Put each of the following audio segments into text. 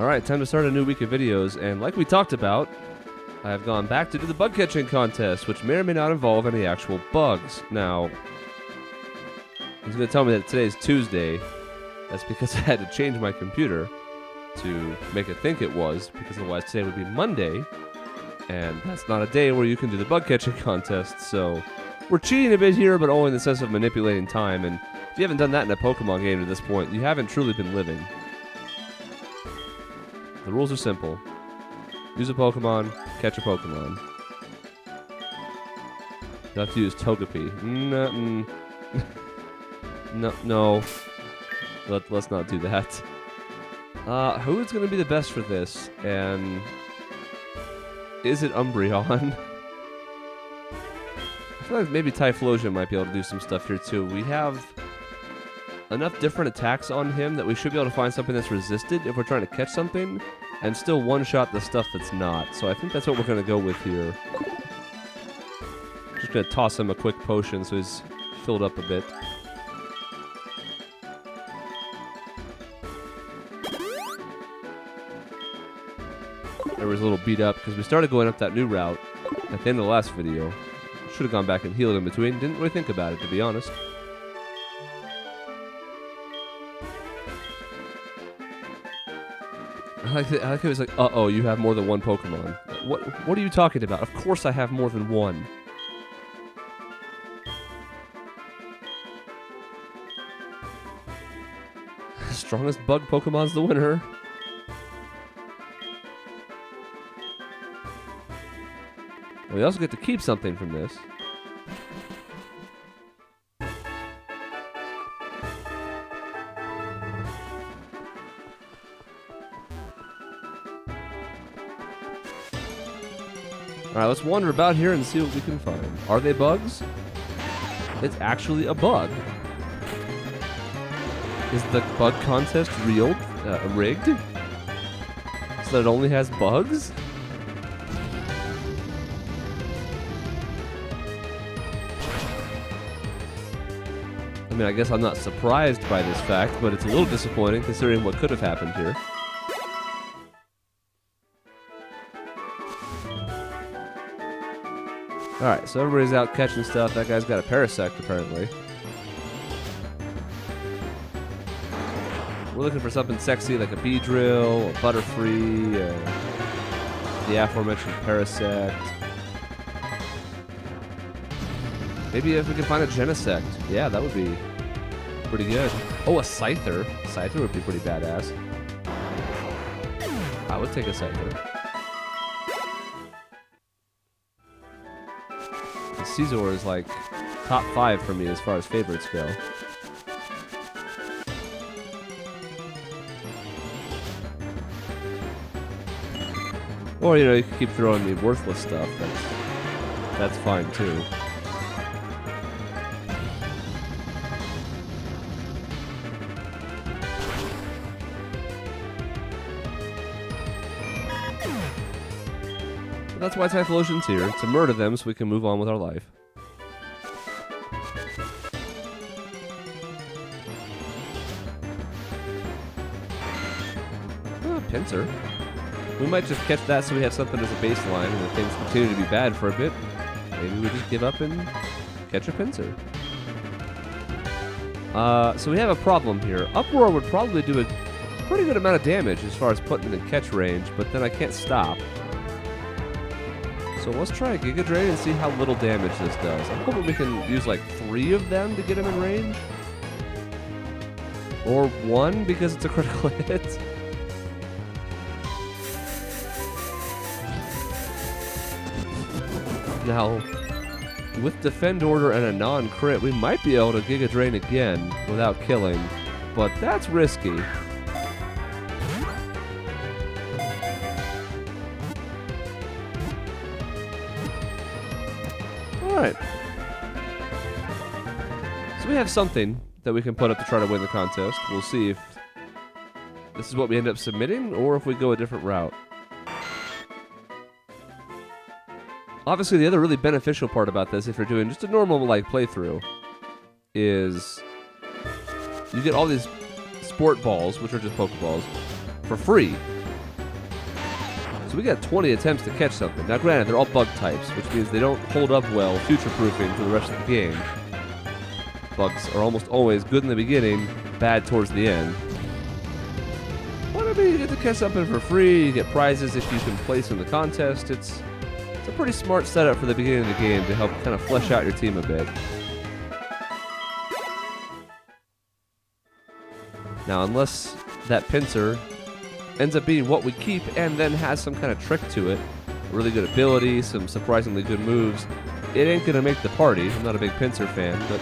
Alright, time to start a new week of videos, and like we talked about, I have gone back to do the bug catching contest, which may or may not involve any actual bugs. Now, he's going to tell me that today's Tuesday. That's because I had to change my computer to make it think it was, because otherwise today would be Monday, and that's not a day where you can do the bug catching contest, so we're cheating a bit here, but only in the sense of manipulating time, and if you haven't done that in a Pokemon game to this point, you haven't truly been living. The rules are simple. Use a Pokemon, catch a Pokemon. You have to use Togepi. No. Let's not do that. Who's going to be the best for this? And is it Umbreon? I feel like maybe Typhlosion might be able to do some stuff here too. We have enough different attacks on him that we should be able to find something that's resisted if we're trying to catch something, and still one-shot the stuff that's not. So I think that's what we're going to go with here. Just going to toss him a quick potion so he's filled up a bit. There was a little beat up because we started going up that new route at the end of the last video. Should have gone back and healed in between. Didn't really think about it, to be honest. I like it was like, uh-oh, you have more than one Pokemon. What are you talking about? Of course I have more than one. Strongest bug Pokemon's the winner. We also get to keep something from this. Alright, let's wander about here and see what we can find. Are they bugs? It's actually a bug. Is the bug contest real? Rigged? So that it only has bugs? I mean, I guess I'm not surprised by this fact, but it's a little disappointing considering what could have happened here. Alright, so everybody's out catching stuff. That guy's got a Parasect, apparently. We're looking for something sexy like a Beedrill, a Butterfree, the aforementioned Parasect. Maybe if we can find a Genesect. Yeah, that would be pretty good. Oh, a Scyther. Scyther would be pretty badass. I would take a Scyther. Caesar is like top 5 for me as far as favorites go. Or, you know, you can keep throwing me worthless stuff. That's fine too. That's why Typhlosion's here, to murder them so we can move on with our life. Pinsir. We might just catch that so we have something as a baseline, and if things continue to be bad for a bit, maybe we just give up and catch a Pinsir. So we have a problem here. Uproar would probably do a pretty good amount of damage as far as putting it in catch range, but then I can't stop. So let's try a Giga Drain and see how little damage this does. I'm hoping we can use like 3 of them to get him in range. Or 1 because it's a critical hit. Now, with Defend Order and a non-crit, we might be able to Giga Drain again without killing, but that's risky. Alright. So we have something that we can put up to try to win the contest. We'll see if this is what we end up submitting, or if we go a different route. Obviously, the other really beneficial part about this, if you're doing just a normal, like, playthrough, is you get all these sport balls, which are just Pokeballs, for free. So we got 20 attempts to catch something. Now granted, they're all bug types, which means they don't hold up well future-proofing for the rest of the game. Bugs are almost always good in the beginning, bad towards the end. But I mean, you get to catch something for free, you get prizes if you can place in the contest. It's a pretty smart setup for the beginning of the game to help kind of flesh out your team a bit. Now, unless that pincer ends up being what we keep and then has some kind of trick to it, a really good ability, some surprisingly good moves, it ain't gonna make the party. I'm not a big pincer fan, but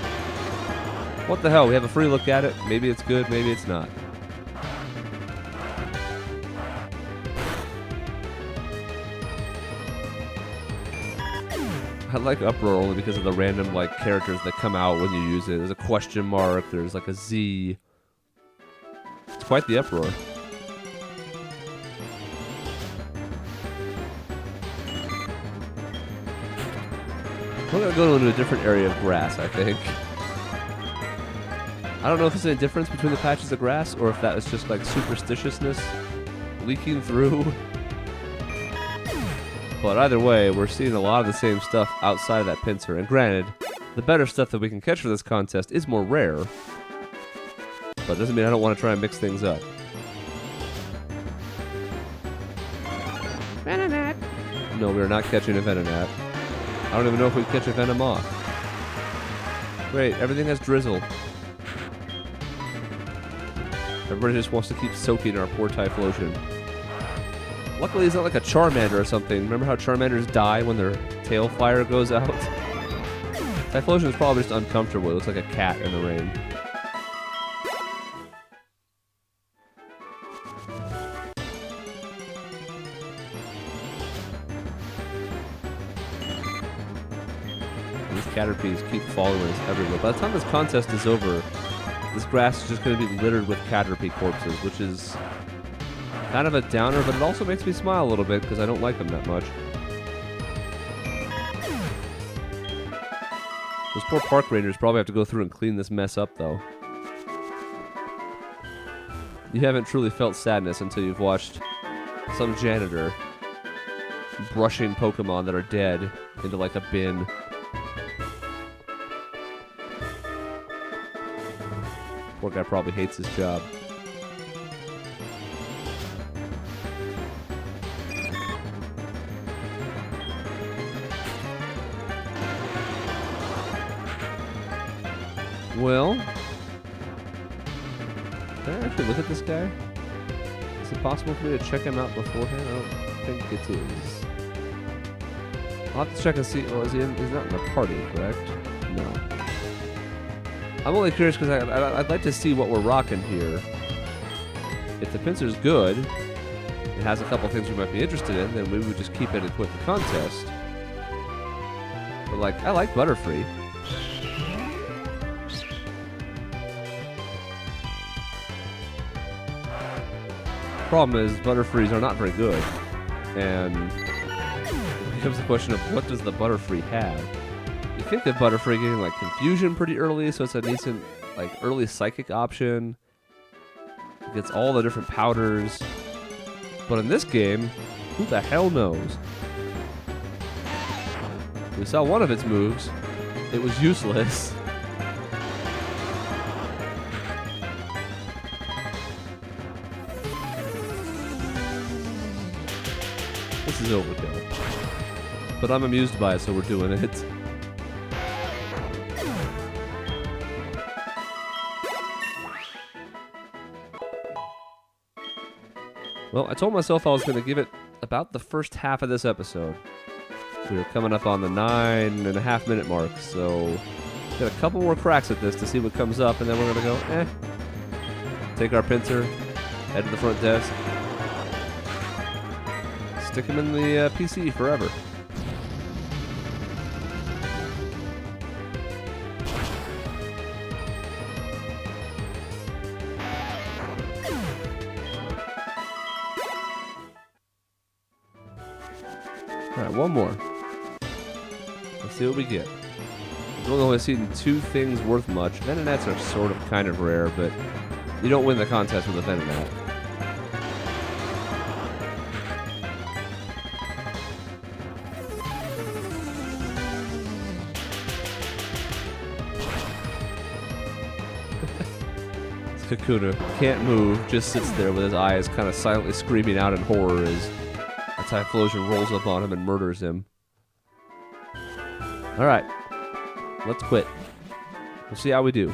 what the hell, we have a free look at it. Maybe it's good, maybe it's not. I like Uproar only because of the random like characters that come out when you use it. There's a question mark, there's like a Z. It's quite the Uproar. We're gonna go into a different area of grass, I think. I don't know if there's any difference between the patches of grass or if that was just like superstitiousness leaking through. But either way, we're seeing a lot of the same stuff outside of that pincer. And granted, the better stuff that we can catch for this contest is more rare. But it doesn't mean I don't want to try and mix things up. Venonat. No, we're not catching a Venonat. I don't even know if we catch a Venomoth. Great, everything has drizzle. Everybody just wants to keep soaking our poor Typhlosion. Luckily, it's not like a Charmander or something. Remember how Charmanders die when their tail fire goes out? Typhlosion is probably just uncomfortable. It looks like a cat in the rain. These Caterpies keep following us everywhere. By the time this contest is over, this grass is just going to be littered with Caterpie corpses, which is kind of a downer, but it also makes me smile a little bit because I don't like them that much. Those poor park rangers probably have to go through and clean this mess up, though. You haven't truly felt sadness until you've watched some janitor brushing Pokemon that are dead into like a bin. Poor guy probably hates his job. Well, can I actually look at this guy? Is it possible for me to check him out beforehand? I don't think it is. I'll have to check and see. Oh, is he in? He's not in the party, correct? No. I'm only curious because I'd like to see what we're rocking here. If the pincer's good, it has a couple things we might be interested in, then we would just keep it and quit the contest. But like, I like Butterfree. Problem is, Butterfrees are not very good, and it becomes the question of what does the Butterfree have? You think of Butterfree getting like Confusion pretty early, so it's a decent like early Psychic option. It gets all the different powders, but in this game, who the hell knows? We saw one of its moves. It was useless. This is overkill. But I'm amused by it, so we're doing it. Well, I told myself I was going to give it about the first half of this episode. We were coming up on the 9.5 minute mark, so got a couple more cracks at this to see what comes up, and then we're going to go, take our pincer, head to the front desk, stick him in the PC forever. Alright, one more. Let's see what we get. We've only seen two things worth much. Venonats are sort of kind of rare, but you don't win the contest with a Venonat. Kakuna can't move, just sits there with his eyes kind of silently screaming out in horror as a Typhlosion rolls up on him and murders him. Alright. Let's quit. We'll see how we do.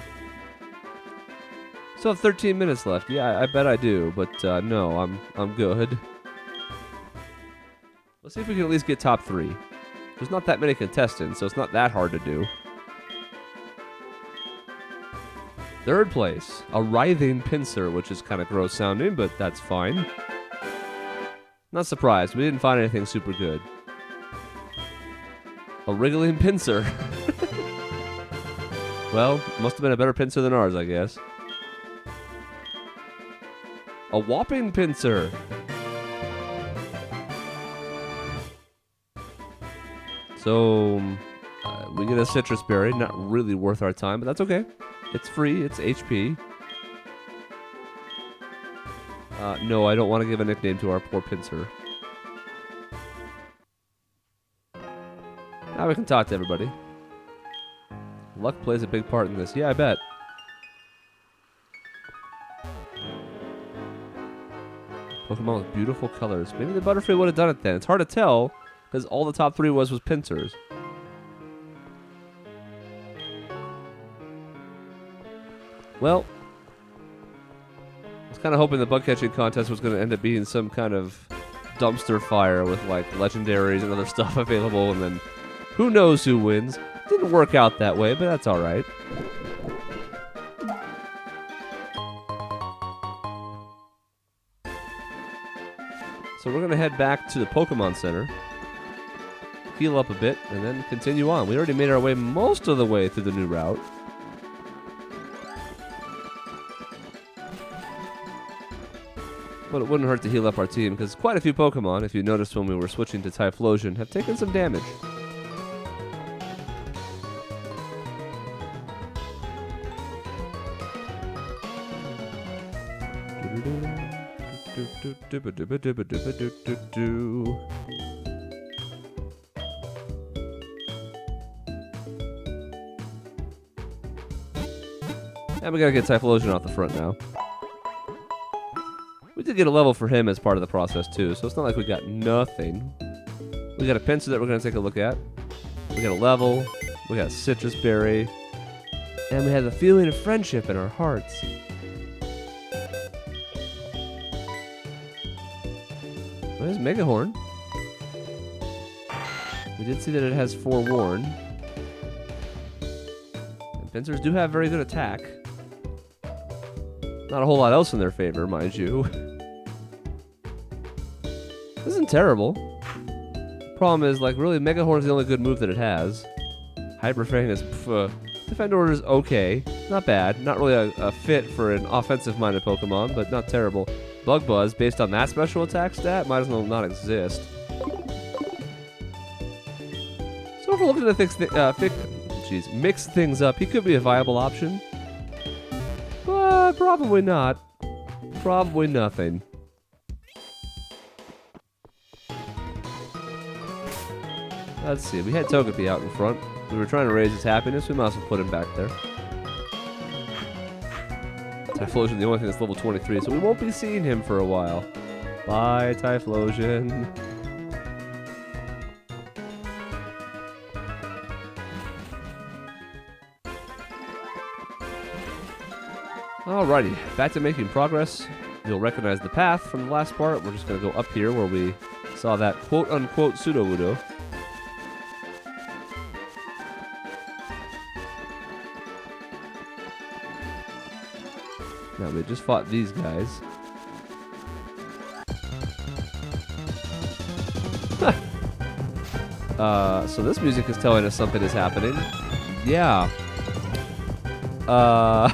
Still have 13 minutes left. Yeah, I bet I do, but no, I'm good. Let's see if we can at least get top 3. There's not that many contestants, so it's not that hard to do. Third place, a writhing pincer, which is kind of gross sounding, but that's fine. Not surprised, we didn't find anything super good. A wriggling pincer. Well, must have been a better pincer than ours, I guess. A whopping pincer. So, we get a citrus berry. Not really worth our time, but that's okay. It's free. It's HP. No, I don't want to give a nickname to our poor pincer. Now we can talk to everybody. Luck plays a big part in this. Yeah, I bet. Pokemon with beautiful colors. Maybe the Butterfree would have done it then. It's hard to tell, because all the top 3 was pincers. Well, I was kind of hoping the bug catching contest was going to end up being some kind of dumpster fire with like legendaries and other stuff available, and then who knows who wins. Didn't work out that way, but that's alright. So we're going to head back to the Pokemon Center, heal up a bit, and then continue on. We already made our way most of the way through the new route. But it wouldn't hurt to heal up our team, because quite a few Pokemon, if you noticed when we were switching to Typhlosion, have taken some damage. And we gotta get Typhlosion off the front now. We did get a level for him as part of the process too, so it's not like we got nothing. We got a pincer that we're gonna take a look at. We got a level. We got a citrus berry. And we have a feeling of friendship in our hearts. There's Megahorn. We did see that it has Forewarn. And pincers do have very good attack. Not a whole lot else in their favor, mind you. This isn't terrible. Problem is, like, really, Megahorn is the only good move that it has. Hyper Fang is Defend Order is okay. Not bad. Not really a fit for an offensive-minded Pokemon, but not terrible. Bug Buzz, based on that special attack stat, might as well not exist. So if we're looking to mix things up, he could be a viable option. But probably not. Probably nothing. Let's see, we had Togepi out in front. We were trying to raise his happiness, we might as well put him back there. Typhlosion, the only thing that's level 23, so we won't be seeing him for a while. Bye, Typhlosion. Alrighty, back to making progress. You'll recognize the path from the last part. We're just going to go up here where we saw that quote-unquote Sudowoodo. Now, we just fought these guys. So this music is telling us something is happening. Yeah. I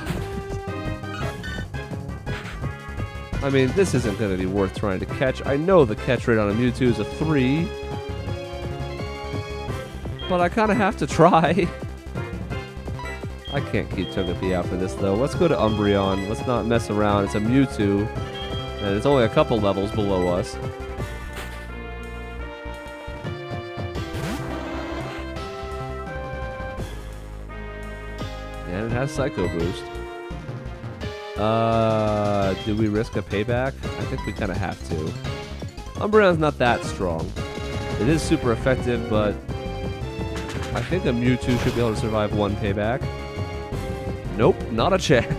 mean, this isn't going to be worth trying to catch. I know the catch rate on a Mewtwo is a 3. But I kind of have to try. I can't keep Togepi out for this, though. Let's go to Umbreon. Let's not mess around. It's a Mewtwo. And it's only a couple levels below us. And it has Psycho Boost. Do we risk a payback? I think we kind of have to. Umbreon's not that strong. It is super effective, but I think a Mewtwo should be able to survive one payback. Nope, not a chance.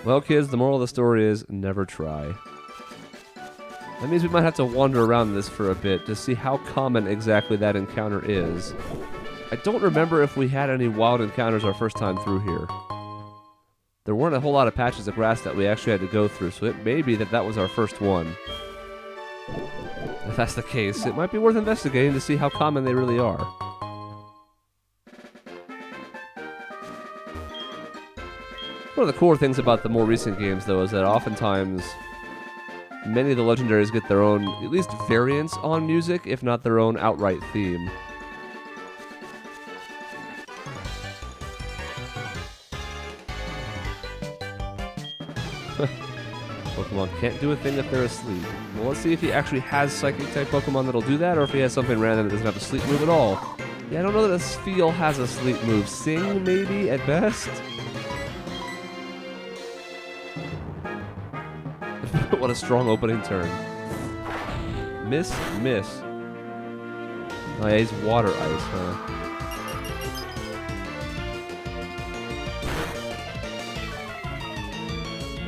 Well, kids, the moral of the story is never try. That means we might have to wander around this for a bit to see how common exactly that encounter is. I don't remember if we had any wild encounters our first time through here. There weren't a whole lot of patches of grass that we actually had to go through, so it may be that that was our first one. If that's the case, it might be worth investigating to see how common they really are. One of the cool things about the more recent games, though, is that oftentimes many of the legendaries get their own, at least variants on music, if not their own outright theme. Pokemon can't do a thing if they're asleep. Well, let's see if he actually has Psychic-type Pokemon that'll do that, or if he has something random that doesn't have a sleep move at all. Yeah, I don't know that a Spheal has a sleep move. Sing, maybe, at best? What a strong opening turn. Miss. Oh yeah, he's water ice, huh?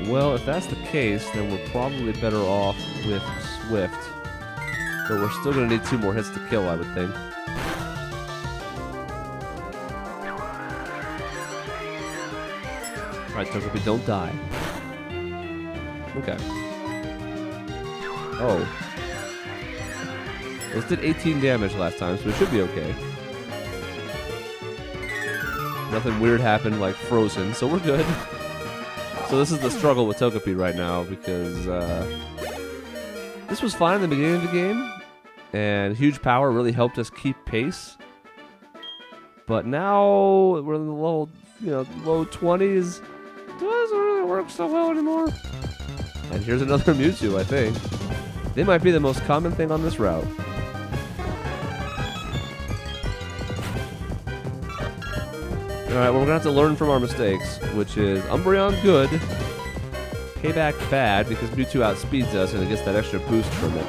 Well, if that's the case, then we're probably better off with Swift. But we're still going to need 2 more hits to kill, I would think. Alright, Togepi, don't die. Okay. Oh. This did 18 damage last time, so it should be okay. Nothing weird happened like Frozen, so we're good. So this is the struggle with Togepi right now, because this was fine in the beginning of the game, and huge power really helped us keep pace. But now we're in the low 20s. Doesn't really work so well anymore. And here's another Mewtwo, I think. They might be the most common thing on this route. Alright, well, we're going to have to learn from our mistakes, which is Umbreon good, Payback bad, because Mewtwo outspeeds us and it gets that extra boost from it.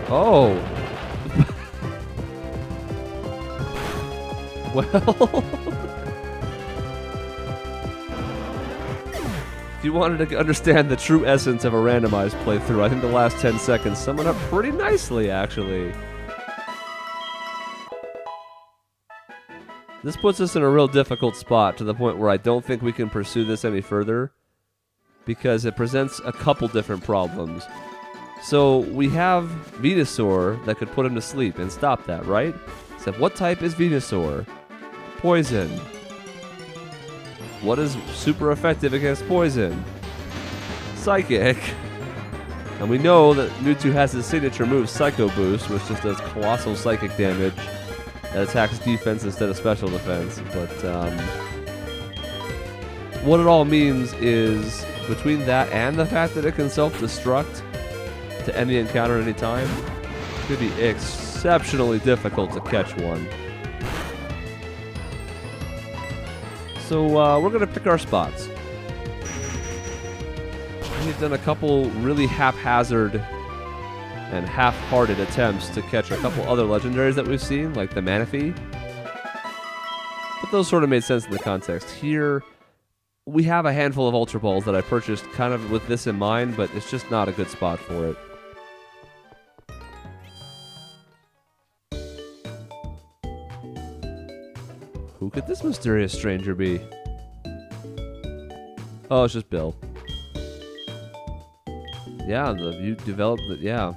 Oh! Well... If you wanted to understand the true essence of a randomized playthrough, I think the last 10 seconds sum it up pretty nicely, actually. This puts us in a real difficult spot to the point where I don't think we can pursue this any further, because it presents a couple different problems. So we have Venusaur that could put him to sleep and stop that, right? Except what type is Venusaur? Poison. What is super effective against poison? Psychic. And we know that Mewtwo has his signature move, Psycho Boost, which just does colossal psychic damage that attacks defense instead of special defense. But what it all means is, between that and the fact that it can self-destruct to end the encounter at any time, it could be exceptionally difficult to catch one. So we're going to pick our spots. We've done a couple really haphazard and half-hearted attempts to catch a couple other legendaries that we've seen, like the Manaphy. But those sort of made sense in the context. Here, we have a handful of Ultra Balls that I purchased kind of with this in mind, but it's just not a good spot for it. Who could this mysterious stranger be? Oh, it's just Bill. Yeah, you developed it, yeah.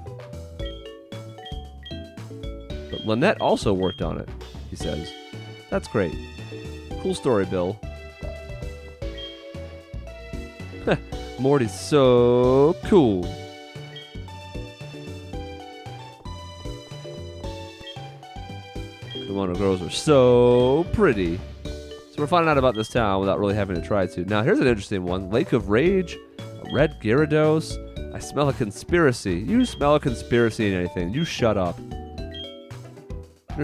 But Lynette also worked on it, he says. That's great. Cool story, Bill. Morty's so cool. Kimono girls are so pretty. So we're finding out about this town without really having to try to. Now, here's an interesting one. Lake of Rage, a red Gyarados. I smell a conspiracy. You smell a conspiracy in anything. You shut up.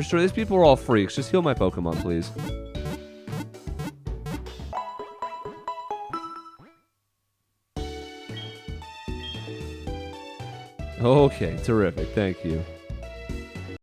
Sure, these people are all freaks. Just heal my Pokemon, please. Okay, terrific. Thank you.